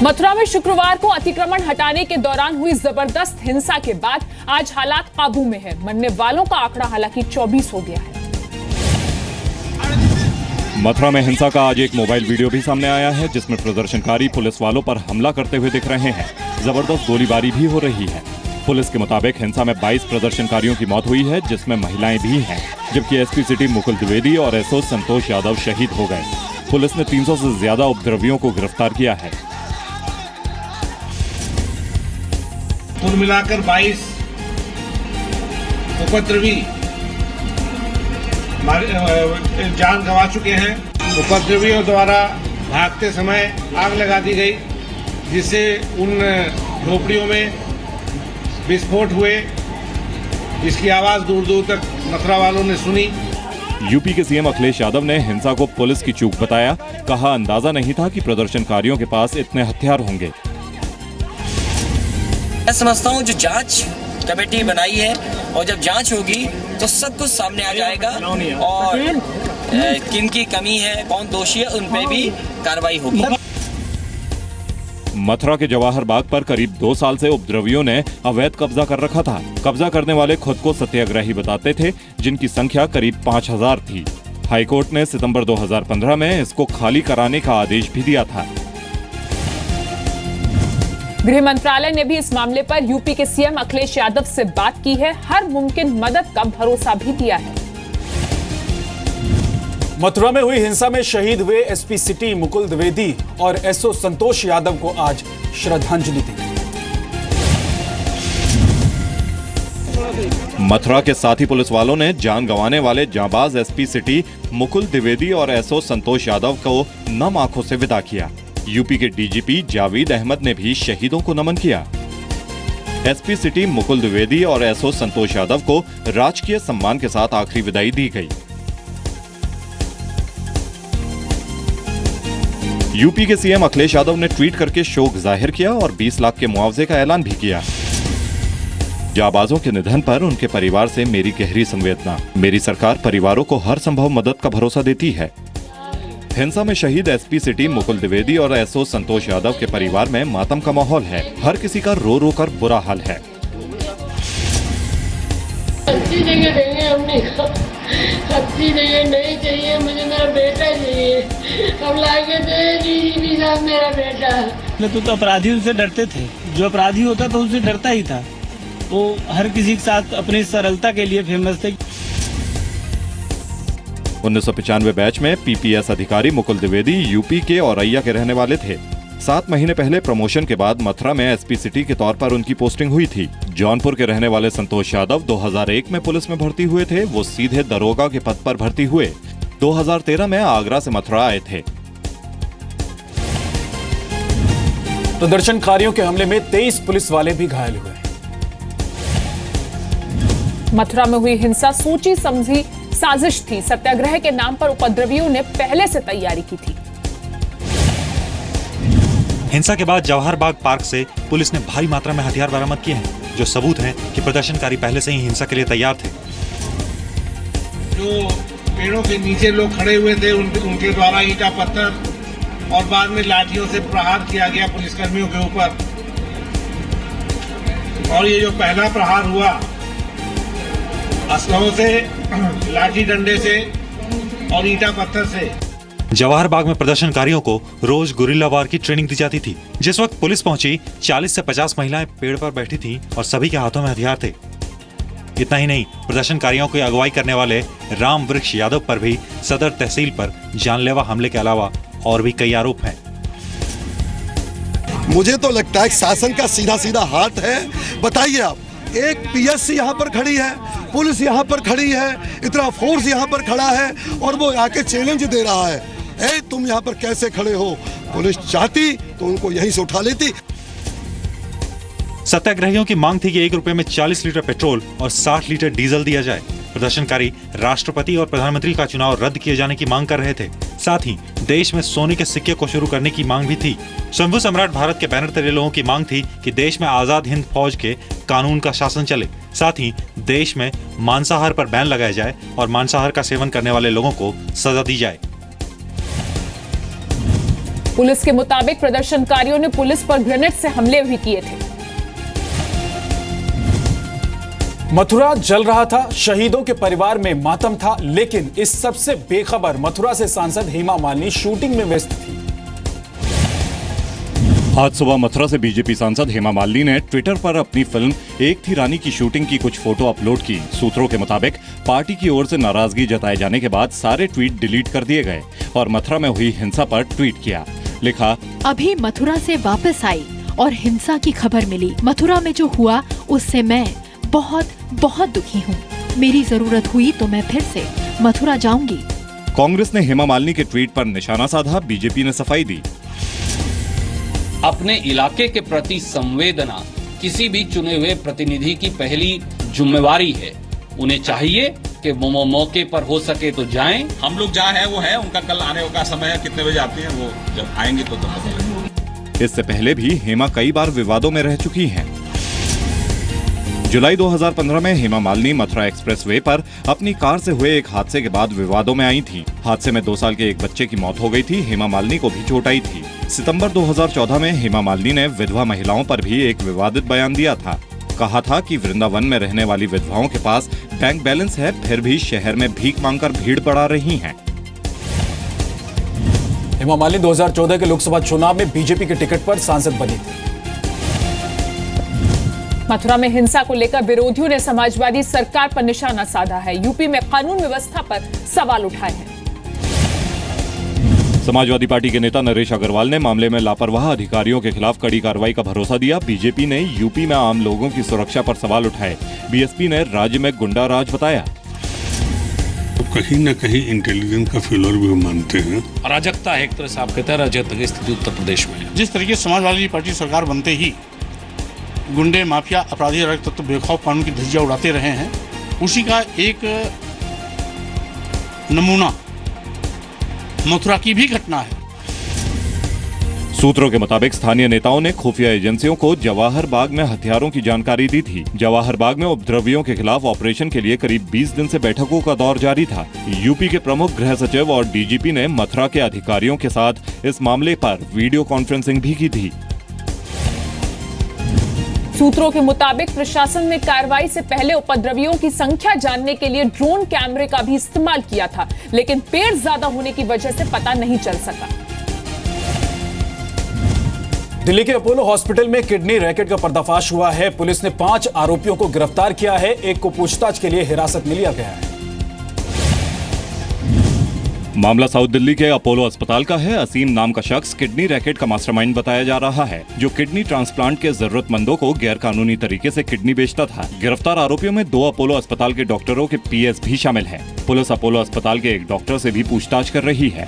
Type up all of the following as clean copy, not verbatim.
मथुरा में शुक्रवार को अतिक्रमण हटाने के दौरान हुई जबरदस्त हिंसा के बाद आज हालात काबू में है। मरने वालों का आंकड़ा हालांकि 24 हो गया है। मथुरा में हिंसा का आज एक मोबाइल वीडियो भी सामने आया है, जिसमें प्रदर्शनकारी पुलिस वालों पर हमला करते हुए दिख रहे हैं। जबरदस्त गोलीबारी भी हो रही है। पुलिस के मुताबिक हिंसा में 22 प्रदर्शनकारियों की मौत हुई है, जिसमें महिलाएं भी हैं, जबकि एसपी सिटी मुकुल द्विवेदी और एसओ संतोष यादव शहीद हो गए। पुलिस ने 300 से ज्यादा उपद्रवियों को गिरफ्तार किया है। कुल मिलाकर 22 उपद्रवी जान गंवा चुके हैं। उपद्रवियों द्वारा भागते समय आग लगा दी गई, जिससे उन झोपड़ियों में विस्फोट हुए, जिसकी आवाज दूर दूर तक मथुरा वालों ने सुनी। यूपी के सीएम अखिलेश यादव ने हिंसा को पुलिस की चूक बताया। कहा, अंदाजा नहीं था कि प्रदर्शनकारियों के पास इतने हथियार होंगे। मैं समझता हूँ जो जांच कमेटी बनाई है और जब जांच होगी तो सब कुछ सामने आ जाएगा और किन की कमी है, कौन दोषी है, उन पे भी कार्रवाई होगी। मथुरा के जवाहर बाग पर करीब 2 साल से उपद्रवियों ने अवैध कब्जा कर रखा था। कब्जा करने वाले खुद को सत्याग्रही बताते थे, जिनकी संख्या करीब 5000 थी। हाईकोर्ट ने सितंबर 2015 में इसको खाली कराने का आदेश भी दिया था। गृह मंत्रालय ने भी इस मामले पर यूपी के सीएम अखिलेश यादव से बात की है। हर मुमकिन मदद का भरोसा भी दिया है। मथुरा में हुई हिंसा में शहीद हुए एसपी सिटी मुकुल द्विवेदी और एसओ संतोष यादव को आज श्रद्धांजलि दी। मथुरा के साथी पुलिस वालों ने जान गंवाने वाले जांबाज एसपी सिटी मुकुल द्विवेदी और एसओ संतोष यादव को नम आंखों से विदा किया। यूपी के डीजीपी जावेद अहमद ने भी शहीदों को नमन किया। एसपी सिटी मुकुल द्विवेदी और एसओ संतोष यादव को राजकीय सम्मान के साथ आखिरी विदाई दी गई। यूपी के सीएम अखिलेश यादव ने ट्वीट करके शोक जाहिर किया और 20 लाख के मुआवजे का ऐलान भी किया। जाबाजों के निधन पर उनके परिवार से मेरी गहरी संवेदना। मेरी सरकार परिवारों को हर संभव मदद का भरोसा देती है। हिंसा में शहीद एसपी सिटी मुकुल द्विवेदी और एसओ संतोष यादव के परिवार में मातम का माहौल है। हर किसी का रो रो कर बुरा हाल है। अच्छी जगह देंगे हमने, अच्छी जगह नहीं चाहिए, मुझे मेरा बेटा चाहिए। अब लाके दे डीजीपी साहब मेरा बेटा। तो अपराधी उनसे डरते थे, जो अपराधी होता था उससे डरता ही था। वो हर किसी के साथ अपनी सरलता के लिए फेमस थे। 1995 बैच में पीपीएस अधिकारी मुकुल द्विवेदी यूपी के औरैया के रहने वाले थे। 7 महीने पहले प्रमोशन के बाद मथुरा में एसपी सिटी के तौर पर उनकी पोस्टिंग हुई थी। जौनपुर के रहने वाले संतोष यादव 2001 में पुलिस में भर्ती हुए थे। वो सीधे दरोगा के पद पर भर्ती हुए। 2013 में आगरा से मथुरा आए थे। प्रदर्शनकारियों के हमले में 23 पुलिस वाले भी घायल हुए। मथुरा में हुई हिंसा सोची समझी साजिश थी। सत्याग्रह के नाम पर उपद्रवियों ने पहले से तैयारी की थी। हिंसा के बाद जवाहर बाग पार्क से पुलिस ने भारी मात्रा में हथियार बरामद किए हैं, जो सबूत हैं कि प्रदर्शनकारी पहले से ही हिंसा के लिए तैयार थे। जो पेड़ों के नीचे लोग खड़े हुए थे, उनके द्वारा ईंटा पत्थर और बाद में लाठियों से प्रहार किया गया पुलिसकर्मियों के ऊपर। और ये जो पहला प्रहार हुआ असलहों से, लाठी डंडे से और ईंटा पत्थर से। जवाहर बाग में प्रदर्शनकारियों को रोज गुरिल्ला वार की ट्रेनिंग दी जाती थी। जिस वक्त पुलिस पहुंची, 40 से 50 महिलाएं पेड़ पर बैठी थीं और सभी के हाथों में हथियार थे। इतना ही नहीं, प्रदर्शनकारियों की अगुवाई करने वाले राम वृक्ष यादव पर भी सदर तहसील पर जानलेवा हमले के अलावा और भी कई आरोप हैं। मुझे तो लगता है शासन का सीधा सीधा हाथ है। बताइए आप, एक पीएससी यहाँ पर खड़ी है, पुलिस यहाँ पर खड़ी है, इतना फोर्स यहाँ पर खड़ा है और वो आके चैलेंज दे रहा है, ए तुम यहाँ पर कैसे खड़े हो? पुलिस चाहती तो उनको यहीं से उठा लेती। सत्याग्रहियों की मांग थी कि 1 रुपए में 40 लीटर पेट्रोल और 60 लीटर डीजल दिया जाए। प्रदर्शनकारी राष्ट्रपति और प्रधानमंत्री का चुनाव रद्द किए जाने की मांग कर रहे थे। साथ ही देश में सोने के सिक्के को शुरू करने की मांग भी थी। शंभू सम्राट भारत के बैनर तले लोगों की मांग थी कि देश में आजाद हिंद फौज के कानून का शासन चले। साथ ही देश में मांसाहार पर बैन लगाया जाए और मांसाहार का सेवन करने वाले लोगों को सजा दी जाए। पुलिस के मुताबिक प्रदर्शनकारियों ने पुलिस पर ग्रेनेड से हमले भी किए थे। मथुरा जल रहा था, शहीदों के परिवार में मातम था, लेकिन इस सबसे बेखबर मथुरा से सांसद हेमा मालिनी शूटिंग में व्यस्त थी। आज सुबह मथुरा से बीजेपी सांसद हेमा मालिनी ने ट्विटर पर अपनी फिल्म एक थी रानी की शूटिंग की कुछ फोटो अपलोड की। सूत्रों के मुताबिक पार्टी की ओर से नाराजगी जताए जाने के बाद सारे ट्वीट डिलीट कर दिए गए और मथुरा में हुई हिंसा पर ट्वीट किया। लिखा, अभी मथुरा से वापस आई और हिंसा की खबर मिली। मथुरा में जो हुआ उससे मैं बहुत बहुत दुखी हूँ। मेरी जरूरत हुई तो मैं फिर से मथुरा जाऊंगी। कांग्रेस ने हेमा मालिनी के ट्वीट पर निशाना साधा, बीजेपी ने सफाई दी। अपने इलाके के प्रति संवेदना किसी भी चुने हुए प्रतिनिधि की पहली जिम्मेवारी है। उन्हें चाहिए कि वो मौके पर हो सके तो जाएं। हम लोग जहाँ है वो है, उनका कल आने का समय है, कितने बजे आते हैं वो जब आएंगे तो पता लगेगा। इससे पहले भी हेमा कई बार विवादों में रह चुकी हैं। जुलाई 2015 में हेमा मालिनी मथुरा एक्सप्रेसवे पर अपनी कार से हुए एक हादसे के बाद विवादों में आई थीं। हादसे में 2 साल के एक बच्चे की मौत हो गई थी। हेमा मालिनी को भी चोट आई थी। सितंबर 2014 में हेमा मालिनी ने विधवा महिलाओं पर भी एक विवादित बयान दिया था। कहा था कि वृंदावन में रहने वाली विधवाओं के पास बैंक बैलेंस है, फिर भी शहर में भीख मांगकर भीड़ बढ़ा रही हैं। हेमा मालिनी 2014 के लोकसभा चुनाव में बीजेपी के टिकट पर सांसद बनी थी। मथुरा में हिंसा को लेकर विरोधियों ने समाजवादी सरकार पर निशाना साधा है। यूपी में कानून व्यवस्था पर सवाल उठाए हैं। समाजवादी पार्टी के नेता नरेश अग्रवाल ने मामले में लापरवाह अधिकारियों के खिलाफ कड़ी कार्रवाई का भरोसा दिया। बीजेपी ने यूपी में आम लोगों की सुरक्षा पर सवाल उठाए। बीएसपी ने राज्य में गुंडा राज बताया। तो कहीं न कहीं इंटेलिजेंस का फेलियर भी हम मानते हैं। अराजकता है, एक तरह से आप कहते हैं अराजकता की स्थिति उत्तर प्रदेश में है। जिस तरीके से समाजवादी पार्टी सरकार बनते ही गुंडे, माफिया, अपराधी, अराजक तत्व बेखौफ कानून की धज्जियां उड़ाते रहे हैं, उसी का एक नमूना मथुरा की भी घटना है। सूत्रों के मुताबिक स्थानीय नेताओं ने खुफिया एजेंसियों को जवाहर बाग में हथियारों की जानकारी दी थी। जवाहर बाग में उपद्रवियों के खिलाफ ऑपरेशन के लिए करीब 20 दिन से बैठकों का दौर जारी था। यूपी के प्रमुख गृह सचिव और डीजीपी ने मथुरा के अधिकारियों के साथ इस मामले पर वीडियो कॉन्फ्रेंसिंग भी की थी। सूत्रों के मुताबिक प्रशासन ने कार्रवाई से पहले उपद्रवियों की संख्या जानने के लिए ड्रोन कैमरे का भी इस्तेमाल किया था, लेकिन पेड़ ज्यादा होने की वजह से पता नहीं चल सका। दिल्ली के अपोलो हॉस्पिटल में किडनी रैकेट का पर्दाफाश हुआ है। पुलिस ने 5 आरोपियों को गिरफ्तार किया है। एक को पूछताछ के लिए हिरासत में लिया गया है। मामला साउथ दिल्ली के अपोलो अस्पताल का है। असीम नाम का शख्स किडनी रैकेट का मास्टरमाइंड बताया जा रहा है, जो किडनी ट्रांसप्लांट के जरूरतमंदों को गैरकानूनी तरीके से किडनी बेचता था। गिरफ्तार आरोपियों में 2 अपोलो अस्पताल के डॉक्टरों के पीएस भी शामिल हैं। पुलिस अपोलो अस्पताल के एक डॉक्टर से भी पूछताछ कर रही है।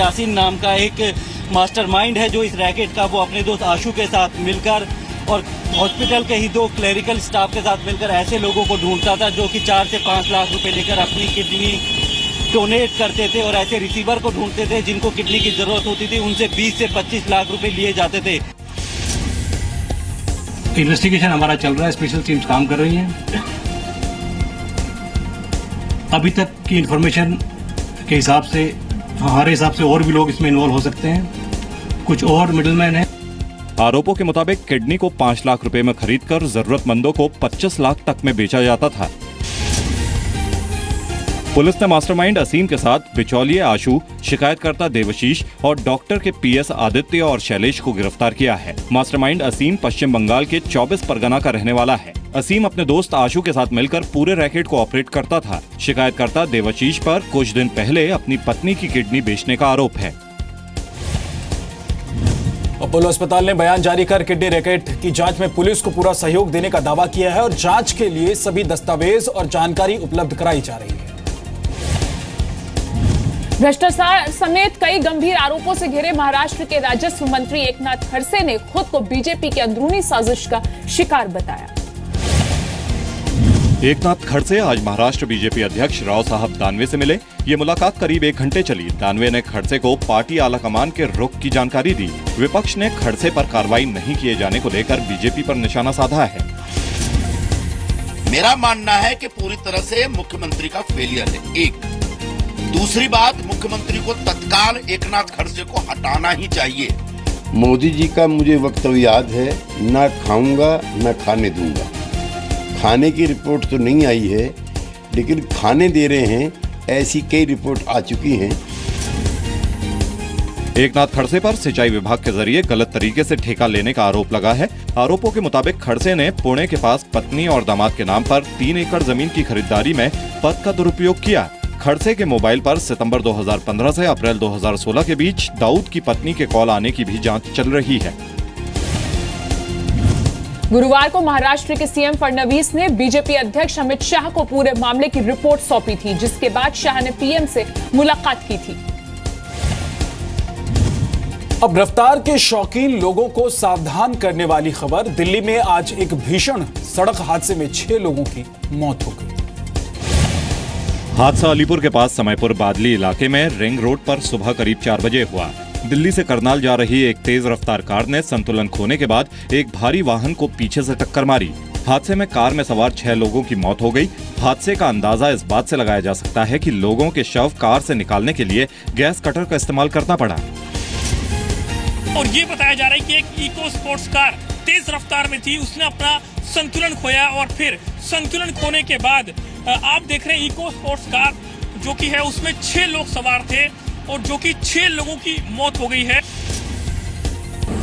असीम नाम का एक मास्टरमाइंड है जो इस रैकेट का वो अपने दोस्त आशु के साथ मिलकर और हॉस्पिटल के ही 2 क्लरिकल स्टाफ के साथ मिलकर ऐसे लोगों को ढूंढता था जो कि 4 से 5 लाख रुपए लेकर अपनी किडनी डोनेट करते थे, और ऐसे रिसीवर को ढूंढते थे जिनको किडनी की जरूरत होती थी, उनसे 20 से 25 लाख रुपए लिए जाते थे। इन्वेस्टिगेशन हमारा चल रहा है, स्पेशल टीम्स काम कर रही हैं। अभी तक की इंफॉर्मेशन के हिसाब से हमारे हिसाब से और भी लोग इसमें इन्वॉल्व हो सकते हैं, कुछ और मिडलमैन हैं। आरोपों के मुताबिक किडनी को 5 लाख रुपए में खरीदकर जरूरतमंदों को 25 लाख तक में बेचा जाता था। पुलिस ने मास्टरमाइंड असीम के साथ बिचौलिए आशु, शिकायतकर्ता देवशीष और डॉक्टर के पीएस आदित्य और शैलेश को गिरफ्तार किया है। मास्टरमाइंड असीम पश्चिम बंगाल के 24 परगना का रहने वाला है। असीम अपने दोस्त आशु के साथ मिलकर पूरे रैकेट को ऑपरेट करता था। शिकायतकर्ता देवशीष पर कुछ दिन पहले अपनी पत्नी की किडनी बेचने का आरोप है। अपोलो अस्पताल ने बयान जारी कर किडनी रैकेट की जांच में पुलिस को पूरा सहयोग देने का दावा किया है और जांच के लिए सभी दस्तावेज और जानकारी उपलब्ध कराई जा रही है। भ्रष्टाचार समेत कई गंभीर आरोपों से घिरे महाराष्ट्र के राजस्व मंत्री एकनाथ खड़से ने खुद को बीजेपी की अंदरूनी साजिश का शिकार बताया। एकनाथ खड़से आज महाराष्ट्र बीजेपी अध्यक्ष राव साहब दानवे से मिले। ये मुलाकात करीब 1 घंटे चली। दानवे ने खड़से को पार्टी आलाकमान के रुख की जानकारी दी। विपक्ष ने खड़से पर कार्रवाई नहीं किए जाने को लेकर बीजेपी पर निशाना साधा है। मेरा मानना है कि पूरी तरह से मुख्यमंत्री का फेलियर है। 1, दूसरी बात, मुख्यमंत्री को तत्काल एकनाथ खड़से को हटाना ही चाहिए। मोदी जी का मुझे वक्तव्य याद है, ना खाऊंगा ना खाने दूंगा। खाने की रिपोर्ट तो नहीं आई है, लेकिन खाने दे रहे हैं, ऐसी कई रिपोर्ट आ चुकी हैं। एकनाथ खड़से पर सिंचाई विभाग के जरिए गलत तरीके से ठेका लेने का आरोप लगा है। आरोपों के मुताबिक खड़से ने पुणे के पास पत्नी और दामाद के नाम पर 3 एकड़ जमीन की खरीदारी में पद का दुरुपयोग किया। खड़से के मोबाइल पर सितंबर 2015 से अप्रैल 2016 के बीच दाऊद की पत्नी के कॉल आने की भी जांच चल रही है। गुरुवार को महाराष्ट्र के सीएम फडणवीस ने बीजेपी अध्यक्ष अमित शाह को पूरे मामले की रिपोर्ट सौंपी थी, जिसके बाद शाह ने पीएम से मुलाकात की थी। अब रफ्तार के शौकीन लोगों को सावधान करने वाली खबर। दिल्ली में आज एक भीषण सड़क हादसे में 6 लोगों की मौत हो गई। हादसा अलीपुर के पास समयपुर बादली इलाके में रिंग रोड पर सुबह करीब 4 बजे हुआ। दिल्ली से करनाल जा रही एक तेज रफ्तार कार ने संतुलन खोने के बाद एक भारी वाहन को पीछे से टक्कर मारी। हादसे में कार में सवार 6 लोगों की मौत हो गई। हादसे का अंदाजा इस बात से लगाया जा सकता है कि लोगों के शव कार से निकालने के लिए गैस कटर का इस्तेमाल करना पड़ा। और ये बताया जा रहा है कि एक इको स्पोर्ट्स कार तेज रफ्तार में थी, उसने अपना संतुलन खोया और फिर संतुलन खोने के बाद आप देख रहे हैं इको स्पोर्ट्स कार जो कि है उसमें 6 लोग सवार थे और जो कि 6 लोगों की मौत हो गई है।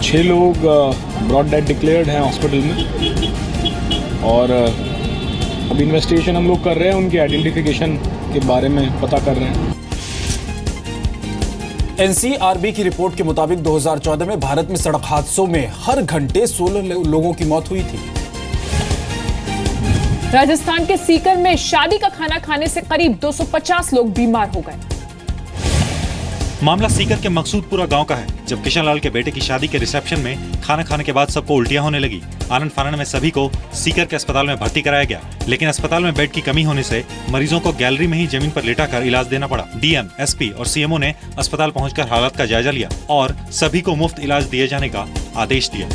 6 लोग ब्रॉड डेड डिक्लेयर्ड हैं हॉस्पिटल में और अब इन्वेस्टिगेशन हम लोग कर रहे हैं, उनकी आइडेंटिफिकेशन के बारे में पता कर रहे हैं। एनसीआरबी की रिपोर्ट के मुताबिक 2014 में भारत में सड़क हादसों में हर घंटे 16 लोगों की मौत हुई थी। राजस्थान के सीकर में शादी का खाना खाने से करीब 250 लोग बीमार हो गए। मामला सीकर के मकसूदपुरा गांव का है, जब किशनलाल के बेटे की शादी के रिसेप्शन में खाना खाने के बाद सबको उल्टियां होने लगी। आनंद फानन में सभी को सीकर के अस्पताल में भर्ती कराया गया, लेकिन अस्पताल में बेड की कमी होने से मरीजों को गैलरी में ही जमीन पर लेटाकर इलाज देना पड़ा। डीएम, एसपी और सीएमओ ने अस्पताल पहुंचकर हालात का जायजा लिया और सभी को मुफ्त इलाज दिए जाने का आदेश दिया।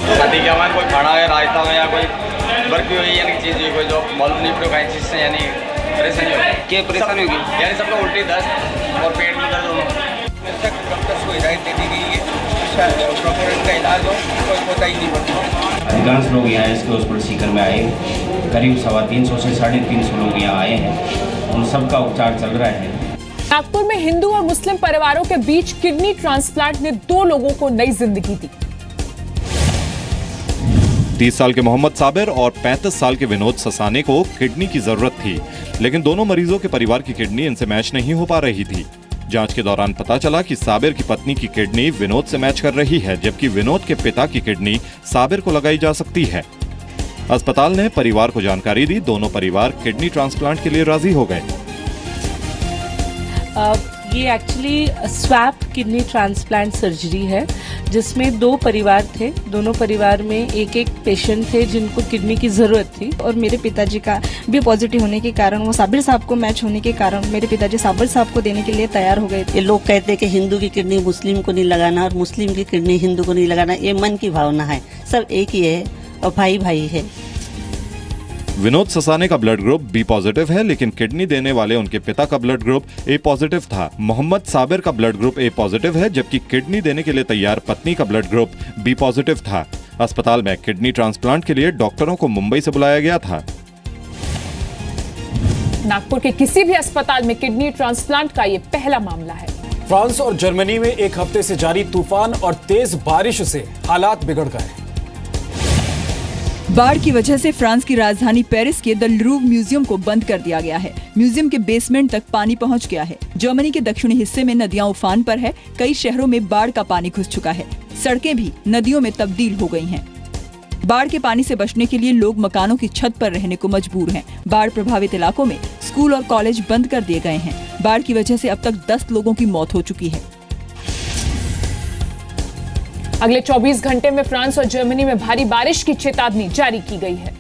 शादी के हमारे कोई खाना है रायता में या कोई बर्फी हुई यानी चीज हुई, कोई जो मालूम नहीं पड़ेगा चीज से यानी परेशानी होगी। क्या परेशानी होगी? यानी सबको उल्टी, दस्त और पेट में दर्द होना। डॉक्टर्स को हिदायत दे दी गई है प्रॉपर इनका इलाज हो, कोई होता ही नहीं बनता। अधिकांश लोग यहाँ इसके हॉस्पिटल सीकर में आए, करीब 350 से 350 लोग यहाँ आए हैं, उन सबका उपचार चल रहा है। नागपुर में हिंदू और मुस्लिम परिवारों के बीच किडनी ट्रांसप्लांट ने 2 लोगों को नई जिंदगी दी। 30 साल के मोहम्मद साबिर और 35 साल के विनोद ससाने को किडनी की जरूरत थी, लेकिन दोनों मरीजों के परिवार की किडनी इनसे मैच नहीं हो पा रही थी। जांच के दौरान पता चला कि साबिर की पत्नी की किडनी विनोद से मैच कर रही है, जबकि विनोद के पिता की किडनी साबिर को लगाई जा सकती है। अस्पताल ने परिवार को जानकारी दी। दोनों परिवार किडनी ट्रांसप्लांट के लिए राजी हो गए। ये actually swap kidney transplant surgery है, जिसमें 2 परिवार थे। दोनों परिवार में एक पेशेंट थे जिनको किडनी की ज़रूरत थी और मेरे पिताजी का भी पॉजिटिव होने के कारण, वो साबिर साहब को मैच होने के कारण मेरे पिताजी साबिर साहब को देने के लिए तैयार हो गए थे। ये लोग कहते हैं कि हिंदू की किडनी मुस्लिम को नहीं लगाना और मुस्लिम की किडनी हिंदू को नहीं लगाना, ये मन की भावना है। सब एक ही है और भाई भाई है। विनोद ससाने का ब्लड ग्रुप बी पॉजिटिव है, लेकिन किडनी देने वाले उनके पिता का ब्लड ग्रुप ए पॉजिटिव था। मोहम्मद साबिर का ब्लड ग्रुप ए पॉजिटिव है, जबकि किडनी देने के लिए तैयार पत्नी का ब्लड ग्रुप बी पॉजिटिव था। अस्पताल में किडनी ट्रांसप्लांट के लिए डॉक्टरों को मुंबई से बुलाया गया था। नागपुर के किसी भी अस्पताल में किडनी ट्रांसप्लांट का ये पहला मामला है। फ्रांस और जर्मनी में एक हफ्ते से जारी तूफान और तेज बारिश से हालात बिगड़ गए। बाढ़ की वजह से फ्रांस की राजधानी पेरिस के द लूव्र म्यूजियम को बंद कर दिया गया है। म्यूजियम के बेसमेंट तक पानी पहुंच गया है। जर्मनी के दक्षिणी हिस्से में नदियां उफान पर है। कई शहरों में बाढ़ का पानी घुस चुका है। सड़कें भी नदियों में तब्दील हो गई हैं। बाढ़ के पानी से बचने के लिए लोग मकानों की छत पर रहने को मजबूर हैं। बाढ़ प्रभावित इलाकों में स्कूल और कॉलेज बंद कर दिए गए हैं। बाढ़ की वजह से अब तक 10 लोगों की मौत हो चुकी है। अगले 24 घंटे में फ्रांस और जर्मनी में भारी बारिश की चेतावनी जारी की गई है।